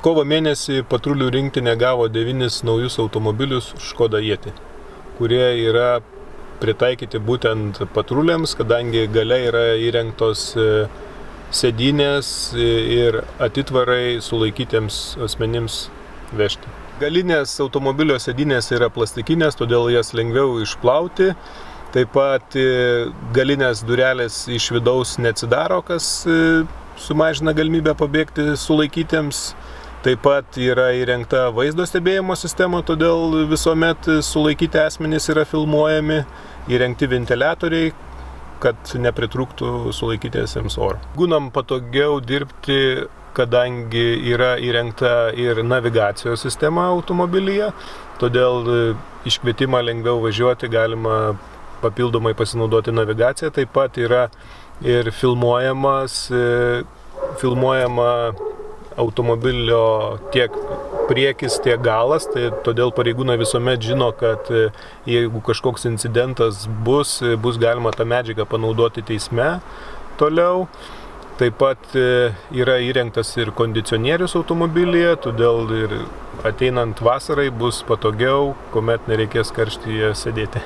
Kovo mėnesį patrulių rinktinė gavo 9 naujus automobilius Škoda Yeti, kurie yra pritaikyti būtent patruliams, kadangi gale yra įrengtos sėdynės ir atitvarai sulaikytiems asmenims vežti. Galinės automobilio sėdynės yra plastikinės, todėl jas lengviau išplauti. Taip pat galinės durelės iš vidaus neatsidaro, kas sumažina galimybę pabėgti sulaikytiems. Taip pat yra įrengta vaizdo stebėjimo sistema, todėl visuomet sulaikyti asmenys yra filmuojami, įrengti ventiliatoriai, kad nepritrūktų sulaikytiesiems oro. Gūnam patogiau dirbti, kadangi yra įrengta ir navigacijos sistema automobilyje, todėl iškvietimą lengviau važiuoti galima papildomai pasinaudoti navigaciją. Taip pat yra ir filmuojama automobilio tiek priekis, tiek galas, tai todėl pareigūnai visuomet žino, kad jeigu kažkoks incidentas bus galima tą medžiagą panaudoti teisme toliau. Taip pat yra įrengtas ir kondicionierius automobilyje, todėl ir ateinant vasarai bus patogiau, kuomet nereikės karštyje sėdėti.